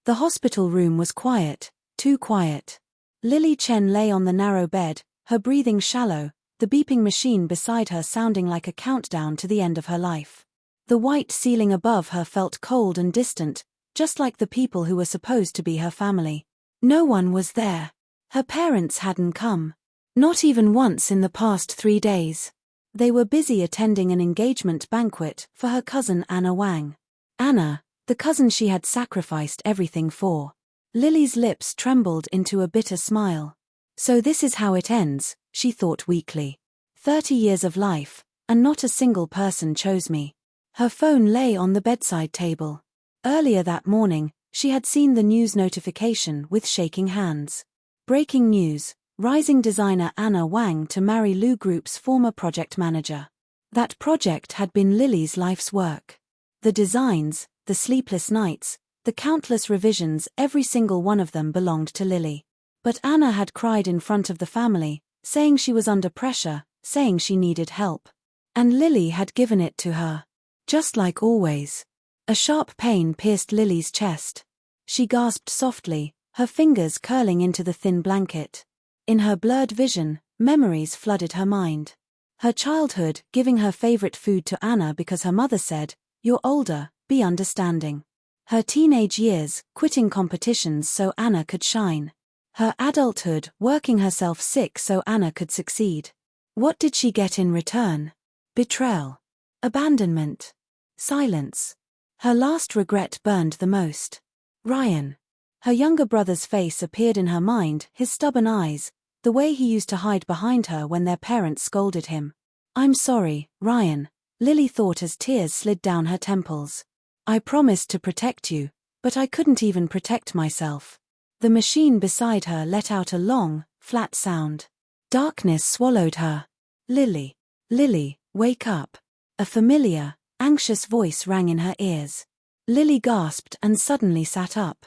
The hospital room was quiet, too quiet. Lily Chen lay on the narrow bed, her breathing shallow, the beeping machine beside her sounding like a countdown to the end of her life. The white ceiling above her felt cold and distant, just like the people who were supposed to be her family. No one was there. Her parents hadn't come. Not even once in the past 3 days. They were busy attending an engagement banquet for her cousin Anna Wang. Anna, the cousin she had sacrificed everything for. Lily's lips trembled into a bitter smile. So this is how it ends, she thought weakly. 30 years of life, and not a single person chose me. Her phone lay on the bedside table. Earlier that morning, she had seen the news notification with shaking hands. Breaking news, rising designer Anna Wang to marry Lu Group's former project manager. That project had been Lily's life's work. The designs, the sleepless nights, the countless revisions, every single one of them belonged to Lily. But Anna had cried in front of the family, saying she was under pressure, saying she needed help. And Lily had given it to her. Just like always. A sharp pain pierced Lily's chest. She gasped softly, her fingers curling into the thin blanket. In her blurred vision, memories flooded her mind. Her childhood, giving her favorite food to Anna because her mother said, "You're older, be understanding." Her teenage years, quitting competitions so Anna could shine. Her adulthood, working herself sick so Anna could succeed. What did she get in return? Betrayal. Abandonment. Silence. Her last regret burned the most. Ryan. Her younger brother's face appeared in her mind, his stubborn eyes, the way he used to hide behind her when their parents scolded him. "I'm sorry, Ryan," Lily thought as tears slid down her temples. "I promised to protect you, but I couldn't even protect myself." The machine beside her let out a long, flat sound. Darkness swallowed her. "Lily. Lily, wake up." A familiar, anxious voice rang in her ears. Lily gasped and suddenly sat up.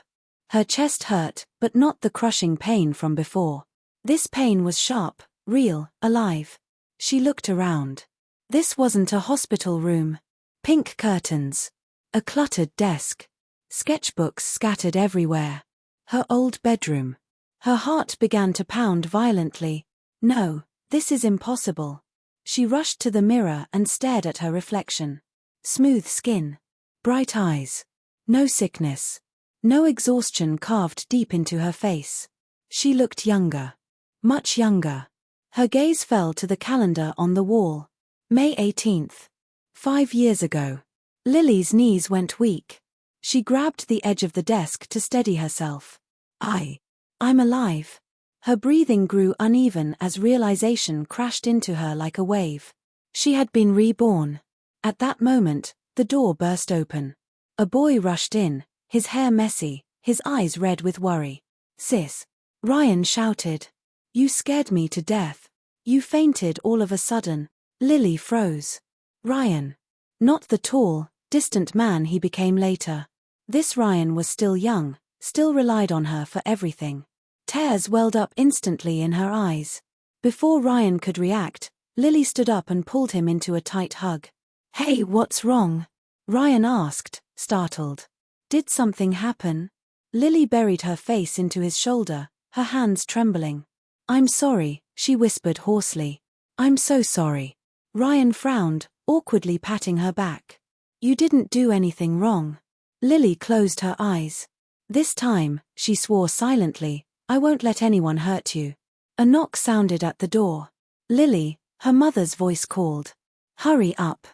Her chest hurt, but not the crushing pain from before. This pain was sharp, real, alive. She looked around. This wasn't a hospital room. Pink curtains. A cluttered desk. Sketchbooks scattered everywhere. Her old bedroom. Her heart began to pound violently. No, this is impossible. She rushed to the mirror and stared at her reflection. Smooth skin. Bright eyes. No sickness. No exhaustion carved deep into her face. She looked younger. Much younger. Her gaze fell to the calendar on the wall. May 18th. 5 years ago. Lily's knees went weak. She grabbed the edge of the desk to steady herself. I'm alive. Her breathing grew uneven as realization crashed into her like a wave. She had been reborn. At that moment, the door burst open. A boy rushed in, his hair messy, his eyes red with worry. "Sis," Ryan shouted. "You scared me to death. You fainted all of a sudden." Lily froze. Ryan. Not the tall, distant man he became later. This Ryan was still young, still relied on her for everything. Tears welled up instantly in her eyes. Before Ryan could react, Lily stood up and pulled him into a tight hug. "Hey, what's wrong?" Ryan asked, startled. "Did something happen?" Lily buried her face into his shoulder, her hands trembling. "I'm sorry," she whispered hoarsely. "I'm so sorry." Ryan frowned, awkwardly patting her back. "You didn't do anything wrong." Lily closed her eyes. "This time," she swore silently, "I won't let anyone hurt you." A knock sounded at the door. "Lily," her mother's voice called. "Hurry up.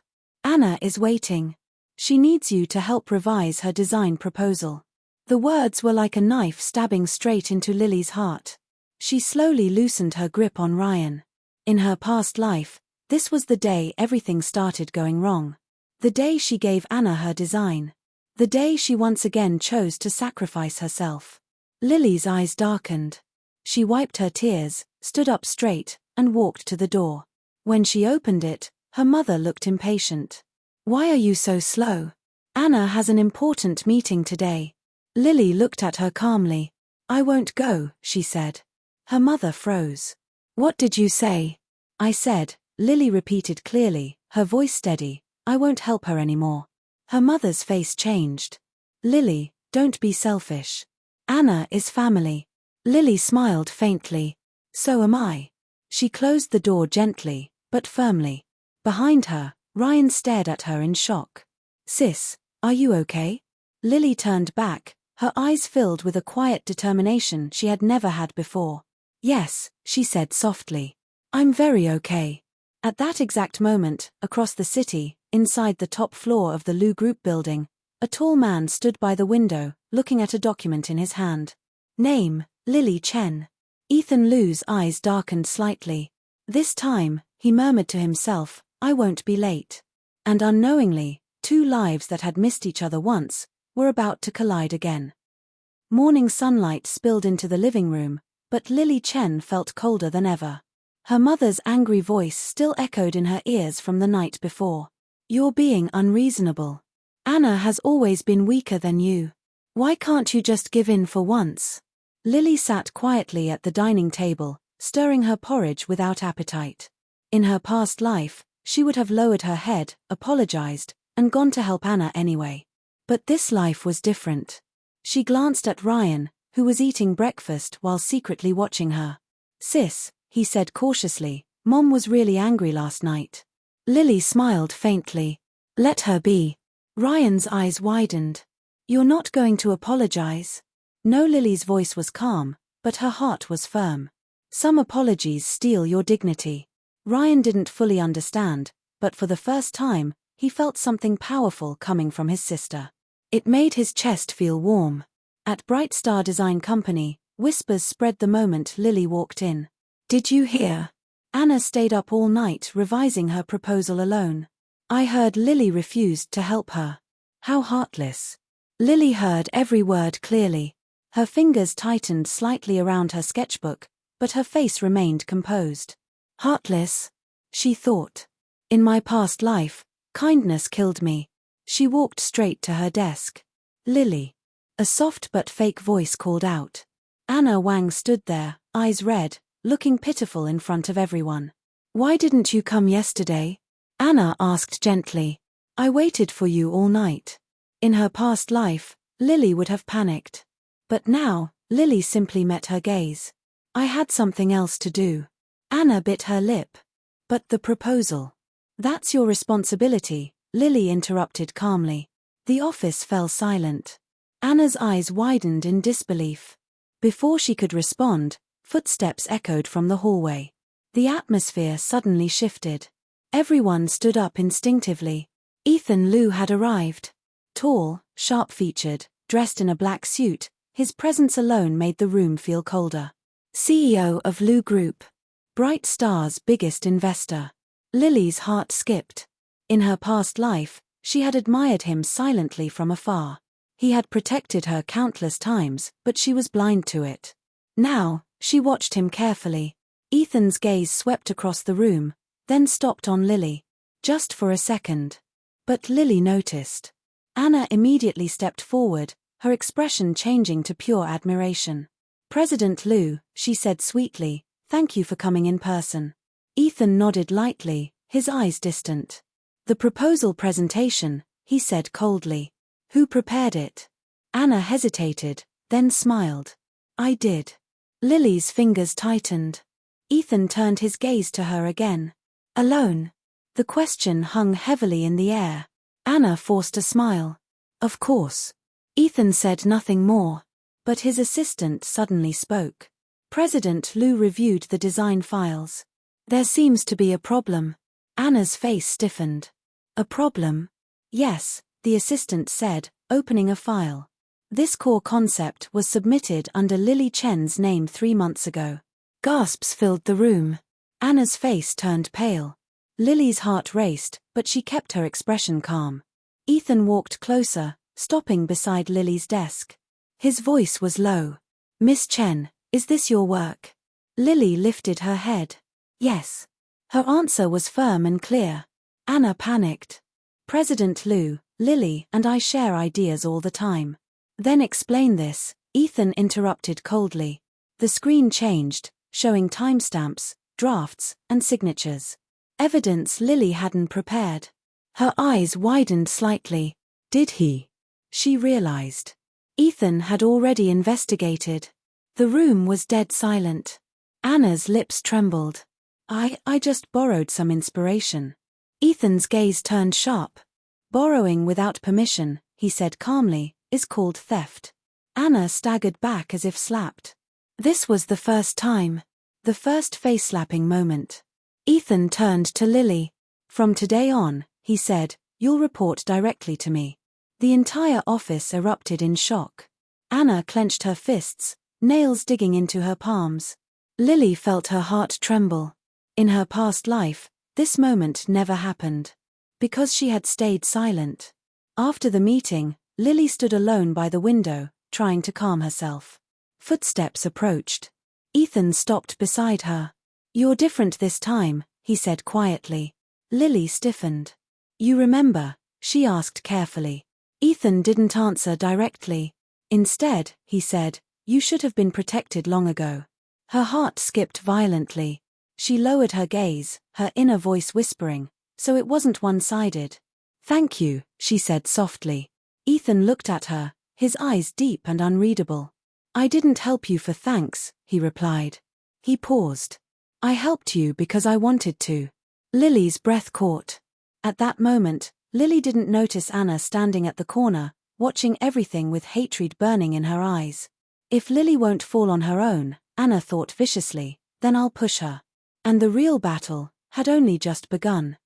Anna is waiting. She needs you to help revise her design proposal." The words were like a knife stabbing straight into Lily's heart. She slowly loosened her grip on Ryan. In her past life, this was the day everything started going wrong. The day she gave Anna her design. The day she once again chose to sacrifice herself. Lily's eyes darkened. She wiped her tears, stood up straight, and walked to the door. When she opened it, her mother looked impatient. "Why are you so slow? Anna has an important meeting today." Lily looked at her calmly. "I won't go," she said. Her mother froze. "What did you say?" "I said," Lily repeated clearly, her voice steady, "I won't help her anymore." Her mother's face changed. "Lily, Don't be selfish. Anna is family. Lily smiled faintly. So am I. She closed the door gently, but firmly. Behind her, Ryan stared at her in shock. Sis, are you okay? Lily turned back, her eyes filled with a quiet determination she had never had before. Yes, she said softly. I'm very okay. At that exact moment, across the city, inside the top floor of the Lu Group building, a tall man stood by the window, looking at a document in his hand. Name, Lily Chen. Ethan Lu's eyes darkened slightly. This time, he murmured to himself, I won't be late. And unknowingly, two lives that had missed each other once, were about to collide again. Morning sunlight spilled into the living room, but Lily Chen felt colder than ever. Her mother's angry voice still echoed in her ears from the night before. You're being unreasonable. Anna has always been weaker than you. Why can't you just give in for once? Lily sat quietly at the dining table, stirring her porridge without appetite. In her past life, she would have lowered her head, apologized, and gone to help Anna anyway. But this life was different. She glanced at Ryan, who was eating breakfast while secretly watching her. Sis, he said cautiously, Mom was really angry last night. Lily smiled faintly. Let her be. Ryan's eyes widened. You're not going to apologize? No, Lily's voice was calm, but her heart was firm. Some apologies steal your dignity. Ryan didn't fully understand, but for the first time, he felt something powerful coming from his sister. It made his chest feel warm. At Bright Star Design Company, whispers spread the moment Lily walked in. Did you hear? Anna stayed up all night revising her proposal alone. I heard Lily refused to help her. How heartless. Lily heard every word clearly. Her fingers tightened slightly around her sketchbook, but her face remained composed. Heartless? She thought. In my past life, kindness killed me. She walked straight to her desk. Lily. A soft but fake voice called out. Anna Wang stood there, eyes red, looking pitiful in front of everyone. Why didn't you come yesterday? Anna asked gently. I waited for you all night. In her past life, Lily would have panicked. But now, Lily simply met her gaze. I had something else to do. Anna bit her lip. But the proposal. That's your responsibility, Lily interrupted calmly. The office fell silent. Anna's eyes widened in disbelief. Before she could respond, footsteps echoed from the hallway. The atmosphere suddenly shifted. Everyone stood up instinctively. Ethan Lu had arrived. Tall, sharp-featured, dressed in a black suit, his presence alone made the room feel colder. CEO of Lu Group. Bright Star's biggest investor. Lily's heart skipped. In her past life, she had admired him silently from afar. He had protected her countless times, but she was blind to it. Now, she watched him carefully. Ethan's gaze swept across the room, then stopped on Lily. Just for a second. But Lily noticed. Anna immediately stepped forward, her expression changing to pure admiration. President Lu, she said sweetly, thank you for coming in person. Ethan nodded lightly, his eyes distant. The proposal presentation, he said coldly. Who prepared it? Anna hesitated, then smiled. I did. Lily's fingers tightened. Ethan turned his gaze to her again. Alone? The question hung heavily in the air. Anna forced a smile. Of course. Ethan said nothing more. But his assistant suddenly spoke. President Lu reviewed the design files. There seems to be a problem. Anna's face stiffened. A problem? Yes, the assistant said, opening a file. This core concept was submitted under Lily Chen's name 3 months ago. Gasps filled the room. Anna's face turned pale. Lily's heart raced, but she kept her expression calm. Ethan walked closer, stopping beside Lily's desk. His voice was low. Miss Chen, is this your work? Lily lifted her head. Yes. Her answer was firm and clear. Anna panicked. President Lu, Lily and I share ideas all the time. Then explain this, Ethan interrupted coldly. The screen changed, showing timestamps, drafts, and signatures. Evidence Lily hadn't prepared. Her eyes widened slightly. Did he? She realized. Ethan had already investigated. The room was dead silent. Anna's lips trembled. I just borrowed some inspiration. Ethan's gaze turned sharp. Borrowing without permission, he said calmly, is called theft. Anna staggered back as if slapped. This was the first time. The first face-slapping moment. Ethan turned to Lily. From today on, he said, you'll report directly to me. The entire office erupted in shock. Anna clenched her fists, nails digging into her palms. Lily felt her heart tremble. In her past life, this moment never happened. Because she had stayed silent. After the meeting, Lily stood alone by the window, trying to calm herself. Footsteps approached. Ethan stopped beside her. You're different this time, he said quietly. Lily stiffened. You remember? She asked carefully. Ethan didn't answer directly. Instead, he said, you should have been protected long ago. Her heart skipped violently. She lowered her gaze, her inner voice whispering, so it wasn't one-sided. Thank you, she said softly. Ethan looked at her, his eyes deep and unreadable. I didn't help you for thanks, he replied. He paused. I helped you because I wanted to. Lily's breath caught. At that moment, Lily didn't notice Anna standing at the corner, watching everything with hatred burning in her eyes. If Lily won't fall on her own, Anna thought viciously, then I'll push her. And the real battle had only just begun.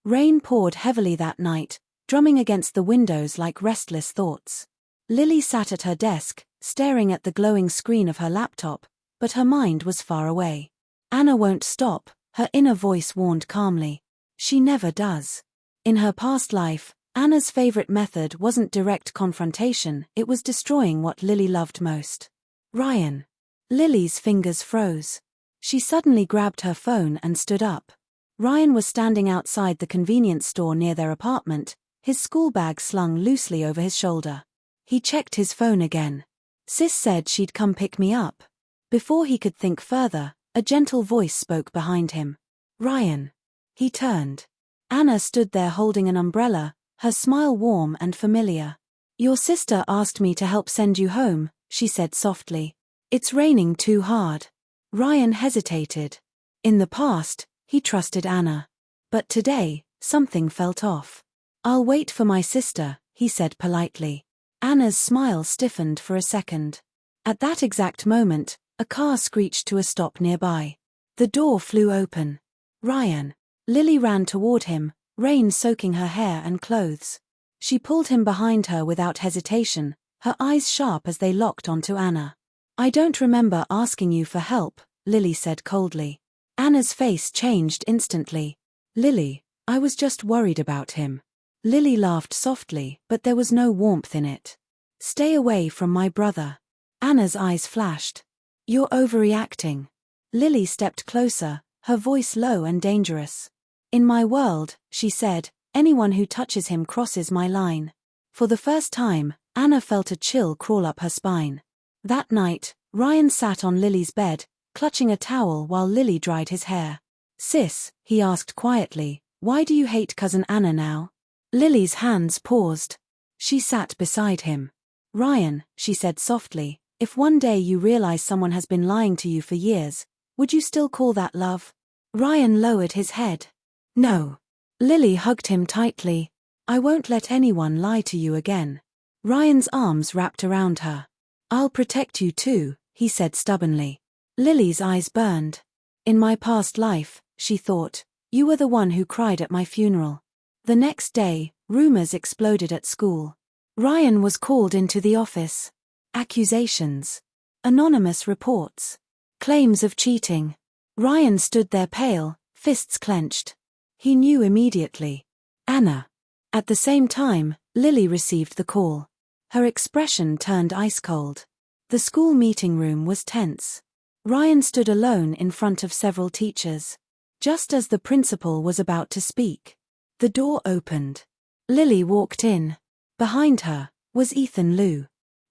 Rain poured heavily that night, drumming against the windows like restless thoughts. Lily sat at her desk, staring at the glowing screen of her laptop, but her mind was far away. Anna won't stop, her inner voice warned calmly. She never does. In her past life, Anna's favorite method wasn't direct confrontation, it was destroying what Lily loved most. Ryan. Lily's fingers froze. She suddenly grabbed her phone and stood up. Ryan was standing outside the convenience store near their apartment, his school bag slung loosely over his shoulder. He checked his phone again. Sis said she'd come pick me up. Before he could think further, a gentle voice spoke behind him. Ryan. He turned. Anna stood there holding an umbrella, her smile warm and familiar. Your sister asked me to help send you home, she said softly. It's raining too hard. Ryan hesitated. In the past, he trusted Anna. But today, something felt off. I'll wait for my sister, he said politely. Anna's smile stiffened for a second. At that exact moment, a car screeched to a stop nearby. The door flew open. Ryan. Lily ran toward him, rain soaking her hair and clothes. She pulled him behind her without hesitation, her eyes sharp as they locked onto Anna. I don't remember asking you for help, Lily said coldly. Anna's face changed instantly. Lily, I was just worried about him. Lily laughed softly, but there was no warmth in it. Stay away from my brother. Anna's eyes flashed. You're overreacting. Lily stepped closer, her voice low and dangerous. In my world, she said, anyone who touches him crosses my line. For the first time, Anna felt a chill crawl up her spine. That night, Ryan sat on Lily's bed, clutching a towel while Lily dried his hair. Sis, he asked quietly, why do you hate cousin Anna now? Lily's hands paused. She sat beside him. Ryan, she said softly, if one day you realize someone has been lying to you for years, would you still call that love? Ryan lowered his head. No. Lily hugged him tightly. I won't let anyone lie to you again. Ryan's arms wrapped around her. I'll protect you too, he said stubbornly. Lily's eyes burned. In my past life, she thought, you were the one who cried at my funeral. The next day, rumors exploded at school. Ryan was called into the office. Accusations. Anonymous reports. Claims of cheating. Ryan stood there pale, fists clenched. He knew immediately. Anna. At the same time, Lily received the call. Her expression turned ice-cold. The school meeting room was tense. Ryan stood alone in front of several teachers. Just as the principal was about to speak, the door opened. Lily walked in. Behind her was Ethan Liu.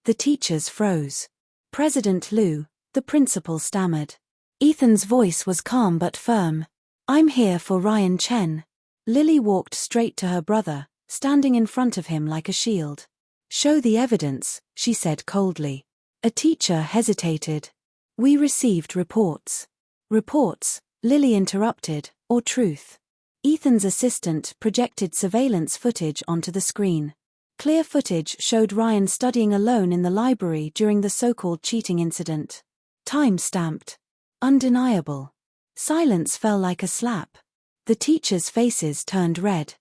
The teachers froze. President Liu, the principal stammered. Ethan's voice was calm but firm. I'm here for Ryan Chen. Lily walked straight to her brother, standing in front of him like a shield. Show the evidence, she said coldly. A teacher hesitated. We received reports. Reports, Lily interrupted, or truth? Ethan's assistant projected surveillance footage onto the screen. Clear footage showed Ryan studying alone in the library during the so-called cheating incident. Time-stamped. Undeniable. Silence fell like a slap. The teachers' faces turned red.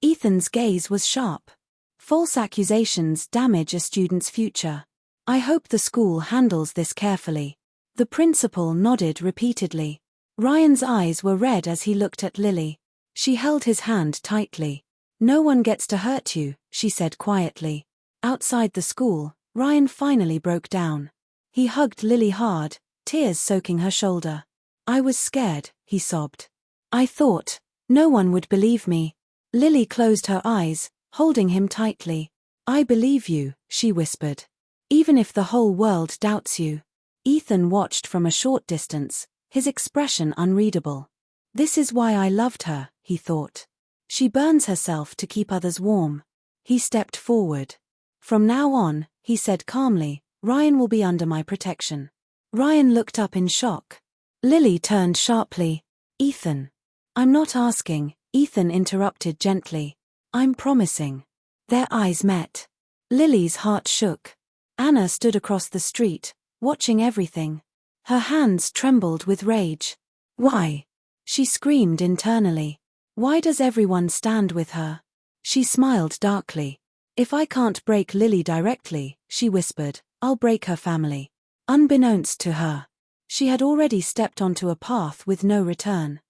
Ethan's gaze was sharp. False accusations damage a student's future. I hope the school handles this carefully. The principal nodded repeatedly. Ryan's eyes were red as he looked at Lily. She held his hand tightly. No one gets to hurt you, she said quietly. Outside the school, Ryan finally broke down. He hugged Lily hard, tears soaking her shoulder. I was scared, he sobbed. I thought no one would believe me. Lily closed her eyes, holding him tightly. I believe you, she whispered. Even if the whole world doubts you. Ethan watched from a short distance, his expression unreadable. This is why I loved her, he thought. She burns herself to keep others warm. He stepped forward. From now on, he said calmly, Ryan will be under my protection. Ryan looked up in shock. Lily turned sharply. Ethan. I'm not asking, Ethan interrupted gently. I'm promising. Their eyes met. Lily's heart shook. Anna stood across the street, watching everything. Her hands trembled with rage. Why? She screamed internally. Why does everyone stand with her? She smiled darkly. If I can't break Lily directly, she whispered, I'll break her family. Unbeknownst to her, she had already stepped onto a path with no return.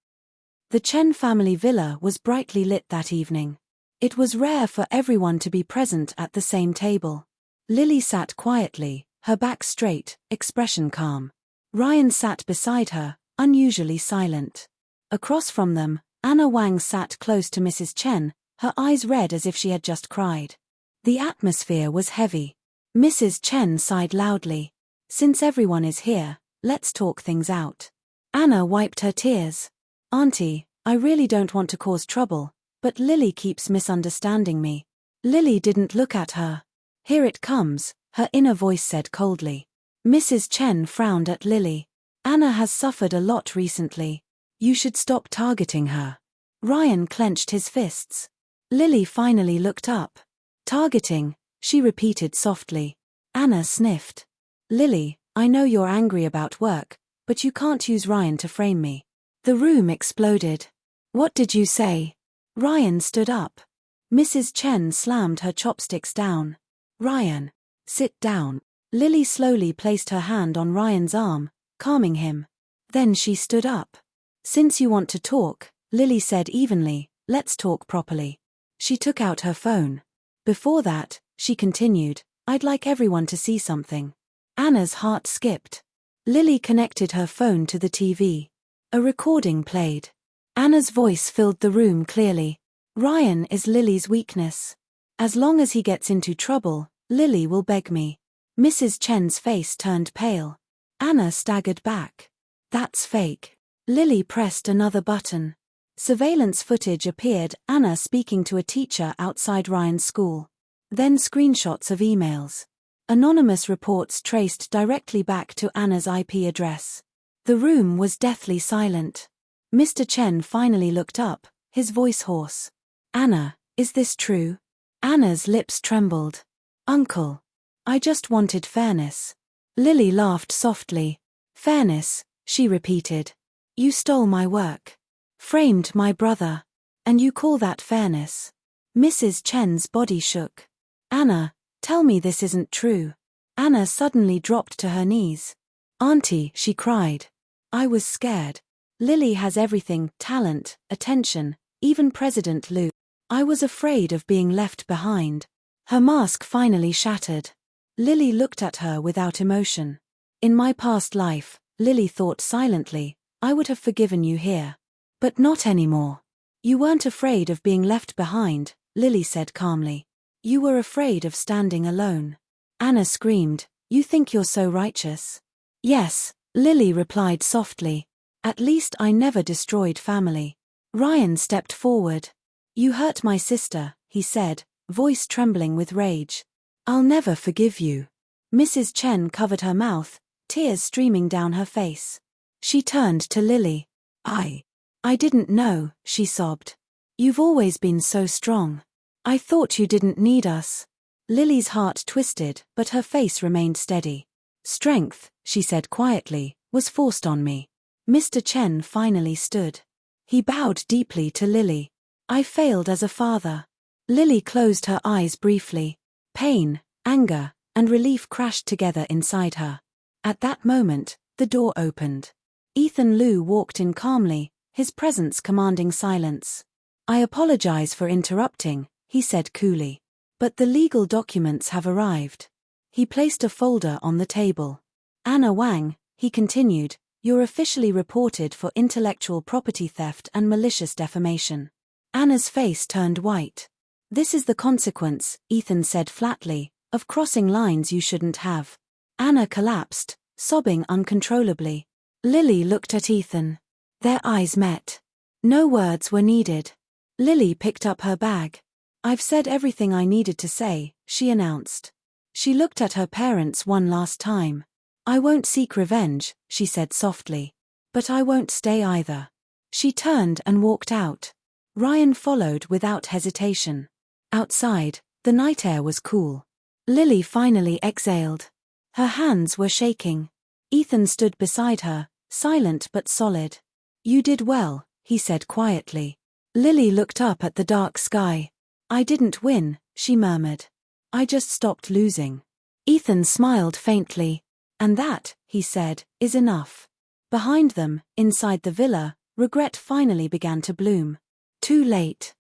The Chen family villa was brightly lit that evening. It was rare for everyone to be present at the same table. Lily sat quietly, her back straight, expression calm. Ryan sat beside her, unusually silent. Across from them, Anna Wang sat close to Mrs. Chen, her eyes red as if she had just cried. The atmosphere was heavy. Mrs. Chen sighed loudly. Since everyone is here, let's talk things out. Anna wiped her tears. Auntie, I really don't want to cause trouble, but Lily keeps misunderstanding me. Lily didn't look at her. Here it comes, her inner voice said coldly. Mrs. Chen frowned at Lily. Anna has suffered a lot recently. You should stop targeting her. Ryan clenched his fists. Lily finally looked up. Targeting, she repeated softly. Anna sniffed. Lily, I know you're angry about work, but you can't use Ryan to frame me. The room exploded. What did you say? Ryan stood up. Mrs. Chen slammed her chopsticks down. Ryan, sit down. Lily slowly placed her hand on Ryan's arm, calming him. Then she stood up. Since you want to talk, Lily said evenly, let's talk properly. She took out her phone. Before that, she continued, I'd like everyone to see something. Anna's heart skipped. Lily connected her phone to the TV. A recording played. Anna's voice filled the room clearly. Ryan is Lily's weakness. As long as he gets into trouble, Lily will beg me. Mrs. Chen's face turned pale. Anna staggered back. That's fake. Lily pressed another button. Surveillance footage appeared, Anna speaking to a teacher outside Ryan's school. Then screenshots of emails. Anonymous reports traced directly back to Anna's IP address. The room was deathly silent. Mr. Chen finally looked up, his voice hoarse. Anna, is this true? Anna's lips trembled. Uncle. I just wanted fairness. Lily laughed softly. Fairness, she repeated. You stole my work. Framed my brother. And you call that fairness? Mrs. Chen's body shook. Anna, tell me this isn't true. Anna suddenly dropped to her knees. Auntie, she cried. I was scared. Lily has everything, talent, attention, even President Liu. I was afraid of being left behind. Her mask finally shattered. Lily looked at her without emotion. In my past life, Lily thought silently, I would have forgiven you here. But not anymore. You weren't afraid of being left behind, Lily said calmly. You were afraid of standing alone. Anna screamed, You think you're so righteous? Yes, Lily replied softly. At least I never destroyed family. Ryan stepped forward. You hurt my sister, he said, voice trembling with rage. I'll never forgive you. Mrs. Chen covered her mouth, tears streaming down her face. She turned to Lily. I didn't know, she sobbed. You've always been so strong. I thought you didn't need us. Lily's heart twisted, but her face remained steady. Strength, she said quietly, was forced on me. Mr. Chen finally stood. He bowed deeply to Lily. I failed as a father. Lily closed her eyes briefly. Pain, anger, and relief crashed together inside her. At that moment, the door opened. Ethan Liu walked in calmly, his presence commanding silence. I apologize for interrupting, he said coolly. But the legal documents have arrived. He placed a folder on the table. Anna Wang, he continued, you're officially reported for intellectual property theft and malicious defamation. Anna's face turned white. This is the consequence, Ethan said flatly, of crossing lines you shouldn't have. Anna collapsed, sobbing uncontrollably. Lily looked at Ethan. Their eyes met. No words were needed. Lily picked up her bag. I've said everything I needed to say, she announced. She looked at her parents one last time. I won't seek revenge, she said softly. But I won't stay either. She turned and walked out. Ryan followed without hesitation. Outside, the night air was cool. Lily finally exhaled. Her hands were shaking. Ethan stood beside her, silent but solid. You did well, he said quietly. Lily looked up at the dark sky. I didn't win, she murmured. I just stopped losing. Ethan smiled faintly. And that, he said, is enough. Behind them, inside the villa, regret finally began to bloom. Too late.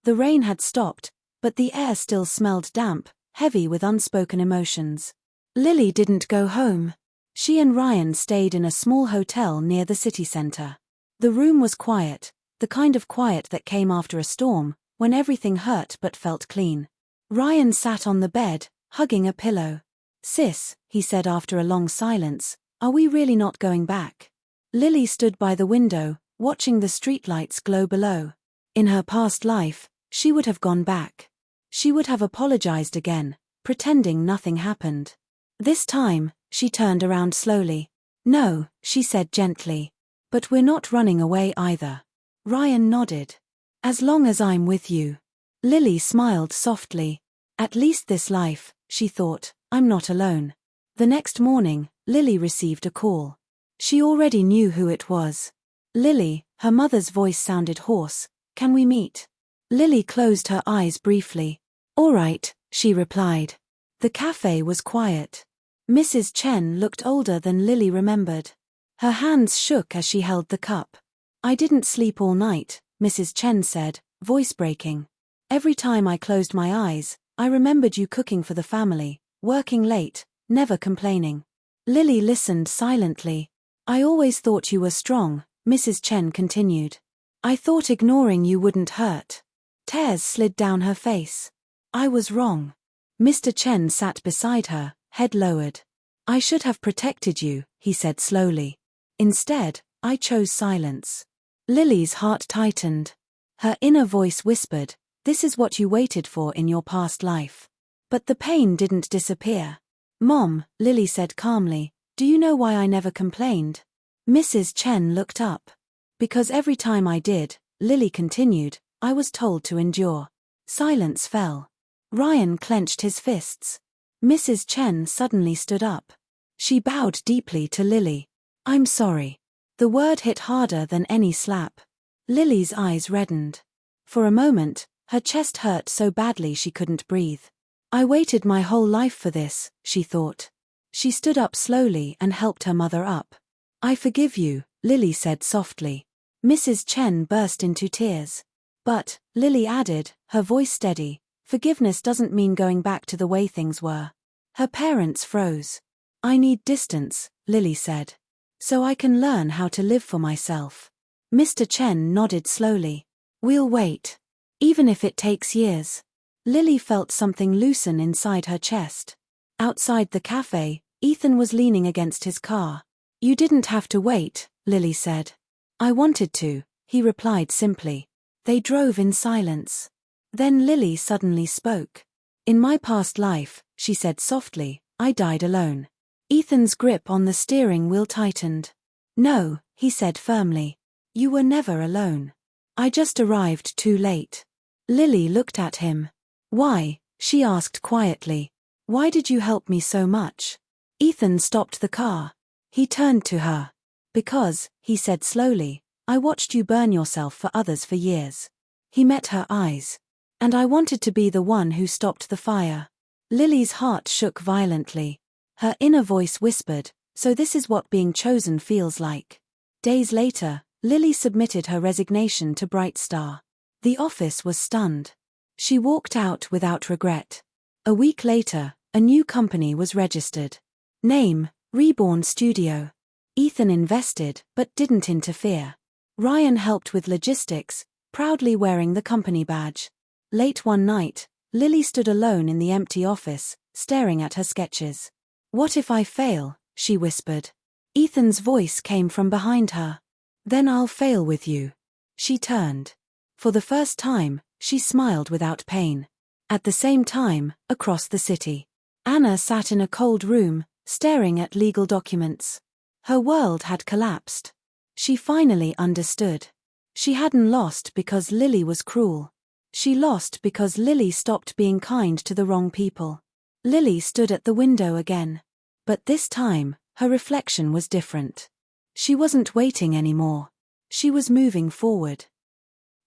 The rain had stopped, but the air still smelled damp, heavy with unspoken emotions. Lily didn't go home. She and Ryan stayed in a small hotel near the city center. The room was quiet, the kind of quiet that came after a storm, when everything hurt but felt clean. Ryan sat on the bed, hugging a pillow. Sis, he said after a long silence, are we really not going back? Lily stood by the window, watching the streetlights glow below. In her past life, she would have gone back. She would have apologized again, pretending nothing happened. This time, she turned around slowly. No, she said gently. But we're not running away either. Ryan nodded. As long as I'm with you. Lily smiled softly. At least this life, she thought, I'm not alone. The next morning, Lily received a call. She already knew who it was. Lily, her mother's voice sounded hoarse. Can we meet? Lily closed her eyes briefly. All right, she replied. The cafe was quiet. Mrs. Chen looked older than Lily remembered. Her hands shook as she held the cup. I didn't sleep all night, Mrs. Chen said, voice breaking. Every time I closed my eyes, I remembered you cooking for the family, working late, never complaining. Lily listened silently. I always thought you were strong, Mrs. Chen continued. I thought ignoring you wouldn't hurt. Tears slid down her face. I was wrong. Mr. Chen sat beside her, head lowered. I should have protected you, he said slowly. Instead, I chose silence. Lily's heart tightened. Her inner voice whispered, this is what you waited for in your past life. But the pain didn't disappear. Mom, Lily said calmly, do you know why I never complained? Mrs. Chen looked up. Because every time I did, Lily continued, I was told to endure. Silence fell. Ryan clenched his fists. Mrs. Chen suddenly stood up. She bowed deeply to Lily. I'm sorry. The word hit harder than any slap. Lily's eyes reddened. For a moment, her chest hurt so badly she couldn't breathe. I waited my whole life for this, she thought. She stood up slowly and helped her mother up. I forgive you, Lily said softly. Mrs. Chen burst into tears. But, Lily added, her voice steady, forgiveness doesn't mean going back to the way things were. Her parents froze. I need distance, Lily said. So I can learn how to live for myself. Mr. Chen nodded slowly. We'll wait. Even if it takes years. Lily felt something loosen inside her chest. Outside the cafe, Ethan was leaning against his car. You didn't have to wait, Lily said. I wanted to, he replied simply. They drove in silence. Then Lily suddenly spoke. In my past life, she said softly, I died alone. Ethan's grip on the steering wheel tightened. No, he said firmly. You were never alone. I just arrived too late. Lily looked at him. Why? She asked quietly. Why did you help me so much? Ethan stopped the car. He turned to her. Because, he said slowly, I watched you burn yourself for others for years. He met her eyes. And I wanted to be the one who stopped the fire. Lily's heart shook violently. Her inner voice whispered, so this is what being chosen feels like. Days later, Lily submitted her resignation to Bright Star. The office was stunned. She walked out without regret. A week later, a new company was registered. Name, Reborn Studio. Ethan invested, but didn't interfere. Ryan helped with logistics, proudly wearing the company badge. Late one night, Lily stood alone in the empty office, staring at her sketches. What if I fail? She whispered. Ethan's voice came from behind her. Then I'll fail with you. She turned. For the first time, she smiled without pain. At the same time, across the city, Anna sat in a cold room, staring at legal documents. Her world had collapsed. She finally understood. She hadn't lost because Lily was cruel. She lost because Lily stopped being kind to the wrong people. Lily stood at the window again. But this time, her reflection was different. She wasn't waiting anymore. She was moving forward.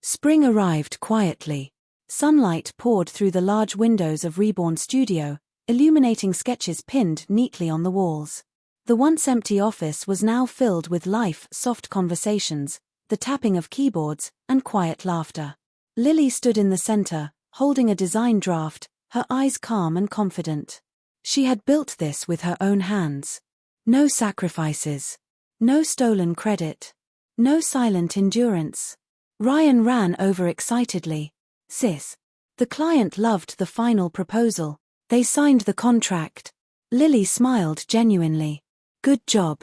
Spring arrived quietly. Sunlight poured through the large windows of Reborn Studio, illuminating sketches pinned neatly on the walls. The once empty office was now filled with life, soft conversations, the tapping of keyboards, and quiet laughter. Lily stood in the center, holding a design draft, her eyes calm and confident. She had built this with her own hands. No sacrifices. No stolen credit. No silent endurance. Ryan ran over excitedly. Sis. The client loved the final proposal. They signed the contract. Lily smiled genuinely. Good job.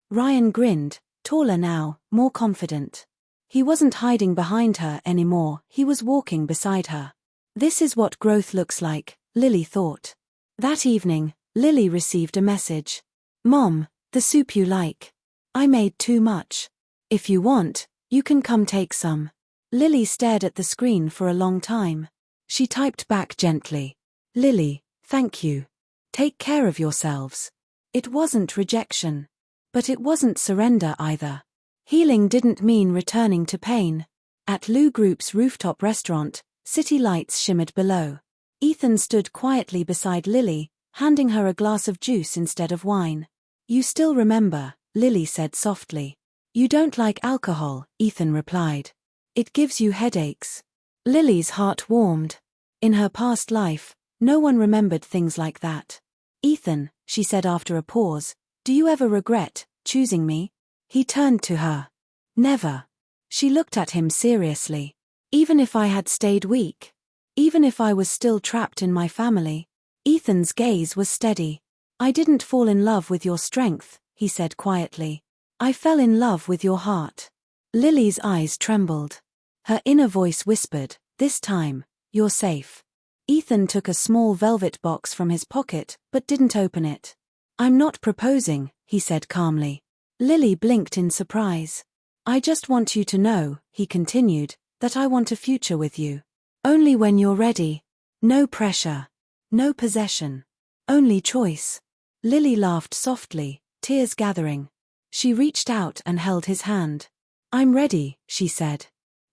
Ryan grinned, taller now, more confident. He wasn't hiding behind her anymore, he was walking beside her. This is what growth looks like, Lily thought. That evening, Lily received a message. Mom, the soup you like. I made too much. If you want, you can come take some. Lily stared at the screen for a long time. She typed back gently. Lily, thank you. Take care of yourselves. It wasn't rejection. But it wasn't surrender either. Healing didn't mean returning to pain. At Lou Group's rooftop restaurant, city lights shimmered below. Ethan stood quietly beside Lily, handing her a glass of juice instead of wine. You still remember, Lily said softly. You don't like alcohol, Ethan replied. It gives you headaches. Lily's heart warmed. In her past life, no one remembered things like that. Ethan, she said after a pause, do you ever regret choosing me? He turned to her. Never. She looked at him seriously. Even if I had stayed weak. Even if I was still trapped in my family. Ethan's gaze was steady. I didn't fall in love with your strength, he said quietly. I fell in love with your heart. Lily's eyes trembled. Her inner voice whispered, this time, you're safe. Ethan took a small velvet box from his pocket, but didn't open it. I'm not proposing, he said calmly. Lily blinked in surprise. I just want you to know, he continued, that I want a future with you. Only when you're ready. No pressure. No possession. Only choice. Lily laughed softly, tears gathering. She reached out and held his hand. I'm ready, she said.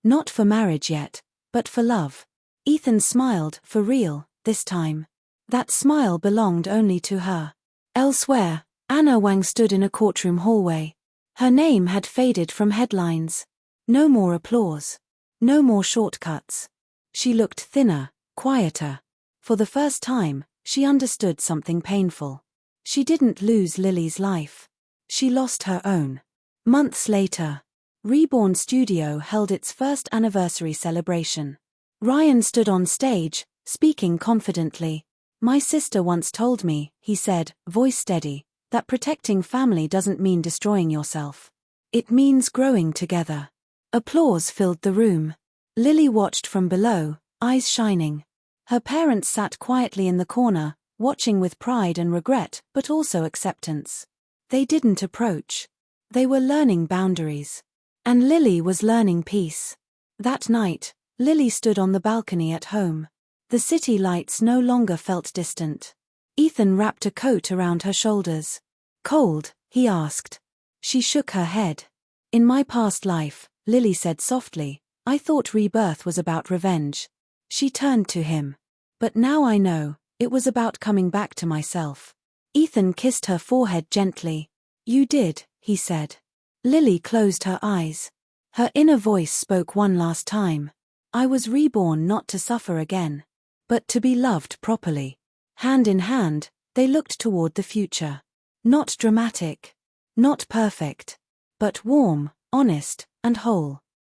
Not for marriage yet, but for love. Ethan smiled, for real, this time. That smile belonged only to her. Elsewhere, Anna Wang stood in a courtroom hallway. Her name had faded from headlines. No more applause. No more shortcuts. She looked thinner, quieter. For the first time, she understood something painful. She didn't lose Lily's life. She lost her own. Months later, Reborn Studio held its first anniversary celebration. Ryan stood on stage, speaking confidently. My sister once told me, he said, voice steady, that protecting family doesn't mean destroying yourself. It means growing together. Applause filled the room. Lily watched from below, eyes shining. Her parents sat quietly in the corner, watching with pride and regret, but also acceptance. They didn't approach. They were learning boundaries. And Lily was learning peace. That night, Lily stood on the balcony at home. The city lights no longer felt distant. Ethan wrapped a coat around her shoulders. "Cold?" he asked. She shook her head. "In my past life," Lily said softly, "I thought rebirth was about revenge." She turned to him. "But now I know, it was about coming back to myself." Ethan kissed her forehead gently. "You did," he said. Lily closed her eyes. Her inner voice spoke one last time. "I was reborn not to suffer again, but to be loved properly." Hand in hand, they looked toward the future. Not dramatic. Not perfect. But warm, honest, and whole.